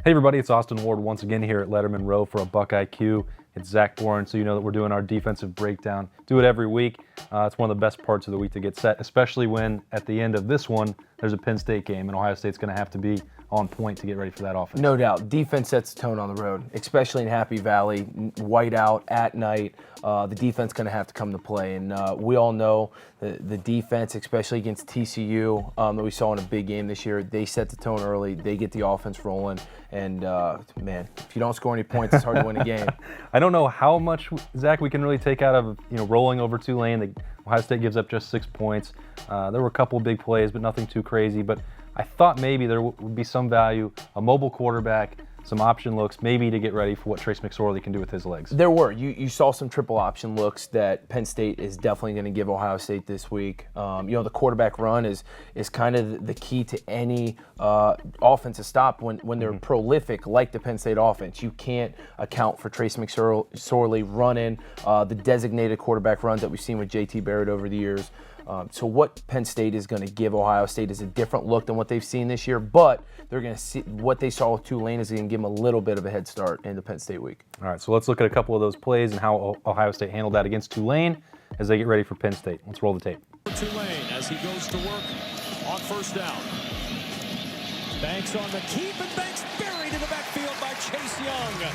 Hey everybody, it's Austin Ward once again here at Lettermen Row for a BuckIQ. It's Zach Bourne, so you know that we're doing our defensive breakdown. Do it every week. It's one of the best parts of the week to get set, especially when at the end of this one, there's a Penn State game, and Ohio State's going to have to be on point to get ready for that offense. No doubt. Defense sets the tone on the road, especially in Happy Valley, white out at night. The defense going to have to come to play, and we all know the defense, especially against TCU, that we saw in a big game this year, they set the tone early. They get the offense rolling, and man, if you don't score any points, it's hard to win a game. I don't know how much, Zach, we can really take out of rolling over Tulane. Ohio State gives up just 6 points. There were a couple of big plays, but nothing too crazy. But I thought maybe there would be some value, a mobile quarterback, some option looks, maybe to get ready for what Trace McSorley can do with his legs. There were. You saw some triple option looks that Penn State is definitely going to give Ohio State this week. The quarterback run is kind of the key to any offensive stop when they're prolific like the Penn State offense. You can't account for Trace McSorley running the designated quarterback runs that we've seen with JT Barrett over the years. So what Penn State is going to give Ohio State is a different look than what they've seen this year, but they're going to see what they saw with Tulane is going to give them a little bit of a head start in the Penn State week. All right, so let's look at a couple of those plays and how Ohio State handled that against Tulane as they get ready for Penn State. Let's roll the tape. Tulane as he goes to work on first down. Banks on the keep, and Banks buried in the backfield by Chase Young.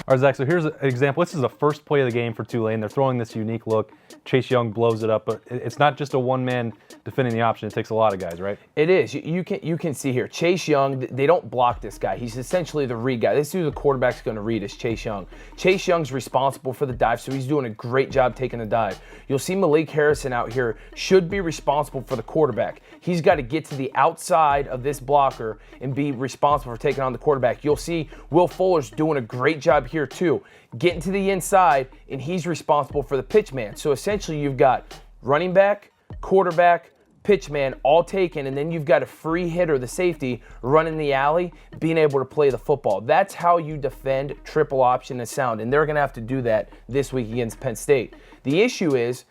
All right, Zach, so here's an example. This is the first play of the game for Tulane. They're throwing this unique look. Chase Young blows it up, but it's not just a one-man defending the option. It takes a lot of guys, right? It is. You can see here, Chase Young, they don't block this guy. He's essentially the read guy. This is who the quarterback's going to read is Chase Young. Chase Young's responsible for the dive, so he's doing a great job taking the dive. You'll see Malik Harrison out here should be responsible for the quarterback. He's got to get to the outside of this blocker and be responsible for taking on the quarterback. You'll see Will Fuller's doing a great job here too, getting to the inside, and he's responsible for the pitch man. So essentially you've got running back, quarterback, pitch man all taken, and then you've got a free hitter, the safety, running the alley, being able to play the football. That's how you defend triple option and sound, and they're going to have to do that this week against Penn State. The issue is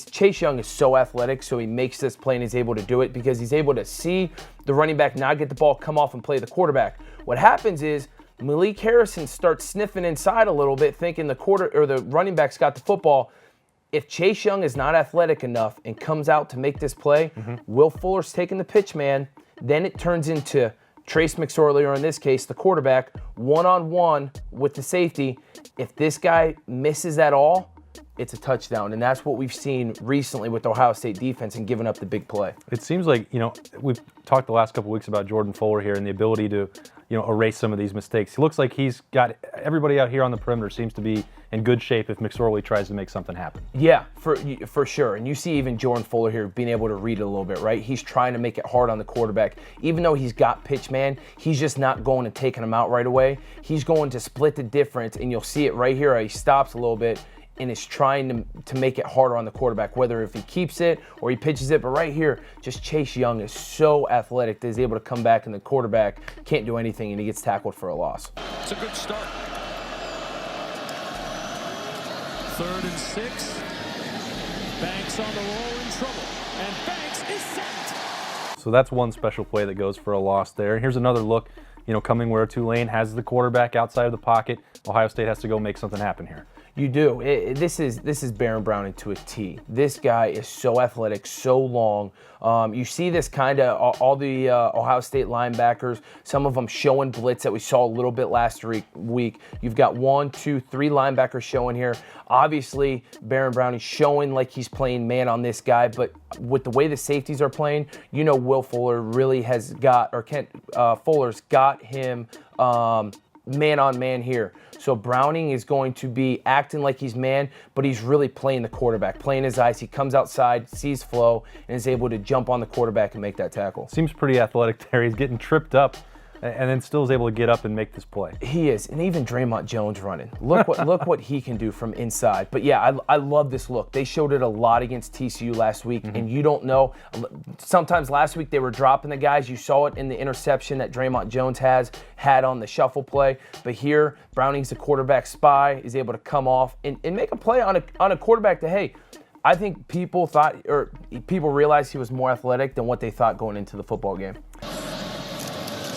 Chase Young is so athletic, so he makes this play and he's able to do it because he's able to see the running back not get the ball, come off and play the quarterback. What happens is Malik Harrison starts sniffing inside a little bit, thinking the running back's got the football. If Chase Young is not athletic enough and comes out to make this play, Will Fuller's taking the pitch man, then it turns into Trace McSorley, or in this case, the quarterback, one-on-one with the safety. If this guy misses at all, it's a touchdown, and that's what we've seen recently with the Ohio State defense and giving up the big play. It seems like, we've talked the last couple of weeks about Jordan Fuller here and the ability to, erase some of these mistakes. He looks like he's got everybody out here on the perimeter seems to be in good shape if McSorley tries to make something happen. Yeah, for sure. And you see even Jordan Fuller here being able to read it a little bit, right? He's trying to make it hard on the quarterback. Even though he's got pitch man, he's just not going and taking him out right away. He's going to split the difference, and you'll see it right here. He stops a little bit and is trying to make it harder on the quarterback, whether if he keeps it or he pitches it. But right here, just Chase Young is so athletic that he's able to come back, and the quarterback can't do anything, and he gets tackled for a loss. It's a good start. 3rd and 6. Banks on the roll in trouble, and Banks is sacked. So that's one special play that goes for a loss there. And here's another look, coming where Tulane has the quarterback outside of the pocket. Ohio State has to go make something happen here. You do. This is Baron Browning to a T. This guy is so athletic, so long. You see this kind of all the Ohio State linebackers, some of them showing blitz that we saw a little bit last week. You've got 1, 2, 3 linebackers showing here. Obviously, Baron Browning showing like he's playing man on this guy, but with the way the safeties are playing, Will Fuller really has got, or Fuller's got him man on man here. So Browning is going to be acting like he's man, but he's really playing the quarterback, playing his eyes. He comes outside, sees flow, and is able to jump on the quarterback and make that tackle. Seems pretty athletic there. He's getting tripped up and then still is able to get up and make this play. He is, and even Draymond Jones running. Look what he can do from inside. But yeah, I love this look. They showed it a lot against TCU last week, and you don't know. Sometimes last week they were dropping the guys. You saw it in the interception that Draymond Jones had on the shuffle play. But here, Browning's the quarterback spy, is able to come off and make a play on a quarterback that, hey, I think people realized he was more athletic than what they thought going into the football game.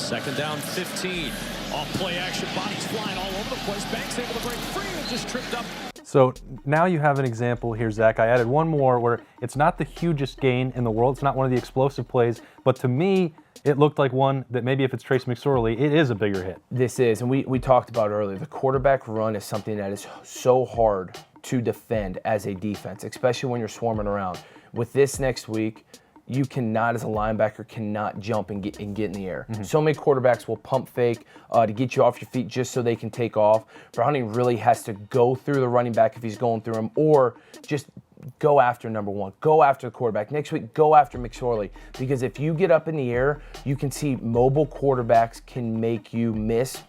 2nd down 15. Off play action, bodies flying all over the place. Banks able to break free and just tripped up. So now you have an example here, Zach. I added one more where it's not the hugest gain in the world. It's not one of the explosive plays, but to me, it looked like one that maybe if it's Trace McSorley, it is a bigger hit. This is, and we talked about earlier, the quarterback run is something that is so hard to defend as a defense, especially when you're swarming around. With this next week, you cannot, as a linebacker, cannot jump and get in the air. So many quarterbacks will pump fake to get you off your feet just so they can take off. Browning really has to go through the running back if he's going through him, or just go after number one. Go after the quarterback. Next week, go after McSorley. Because if you get up in the air, you can see mobile quarterbacks can make you miss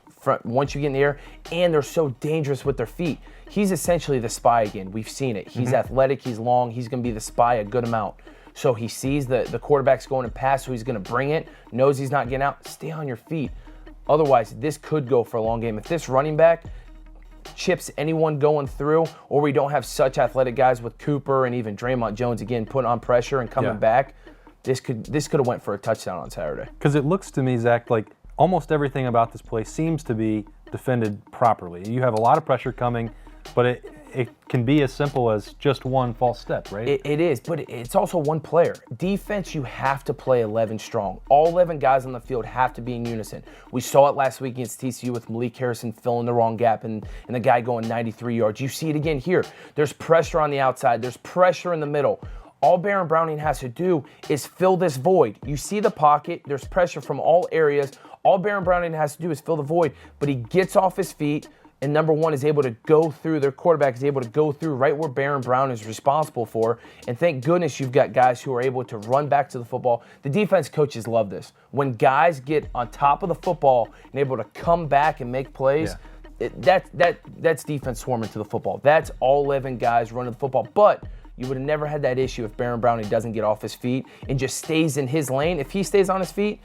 once you get in the air, and they're so dangerous with their feet. He's essentially the spy again. We've seen it. He's athletic. He's long. He's going to be the spy a good amount. So he sees the quarterback's going to pass, so he's going to bring it, knows he's not getting out. Stay on your feet. Otherwise, this could go for a long game. If this running back chips anyone going through, or we don't have such athletic guys with Cooper and even Draymond Jones, again, putting on pressure and coming back, this could have went for a touchdown on Saturday. Because it looks to me, Zach, like almost everything about this play seems to be defended properly. You have a lot of pressure coming, but it can be as simple as just one false step, right? It is, but it's also one player. Defense, you have to play 11 strong. All 11 guys on the field have to be in unison. We saw it last week against TCU with Malik Harrison filling the wrong gap and the guy going 93 yards. You see it again here. There's pressure on the outside. There's pressure in the middle. All Baron Browning has to do is fill this void. You see the pocket. There's pressure from all areas. All Baron Browning has to do is fill the void, but he gets off his feet, and number one is able to go through, their quarterback is able to go through right where Baron Brown is responsible for. And thank goodness you've got guys who are able to run back to the football. The defense coaches love this. When guys get on top of the football and able to come back and make plays, that's defense swarming to the football. That's all 11 guys running the football. But you would have never had that issue if Baron Browning doesn't get off his feet and just stays in his lane. If he stays on his feet,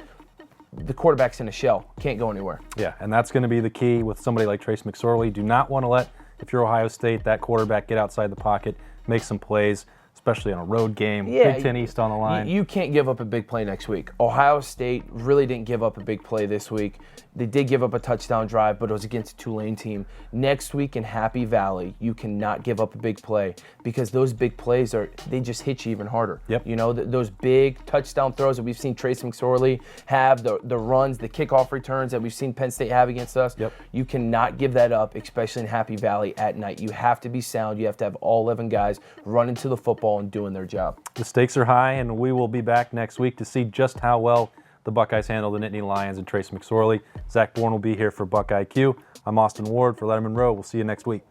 the quarterback's in a shell, can't go anywhere. Yeah, and that's going to be the key with somebody like Trace McSorley. Do not want to let, if you're Ohio State, that quarterback get outside the pocket, make some plays, especially on a road game, Big Ten East on the line. You can't give up a big play next week. Ohio State really didn't give up a big play this week. They did give up a touchdown drive, but it was against a Tulane team. Next week in Happy Valley, you cannot give up a big play because those big plays they just hit you even harder. Yep. You know, those big touchdown throws that we've seen Trace McSorley have, the runs, the kickoff returns that we've seen Penn State have against us. Yep. You cannot give that up, especially in Happy Valley at night. You have to be sound. You have to have all 11 guys running to the football and doing their job. The stakes are high, and we will be back next week to see just how well the Buckeyes handle the Nittany Lions and Trace McSorley. Zach Bourne will be here for BuckIQ. I'm Austin Ward for Lettermen Row. We'll see you next week.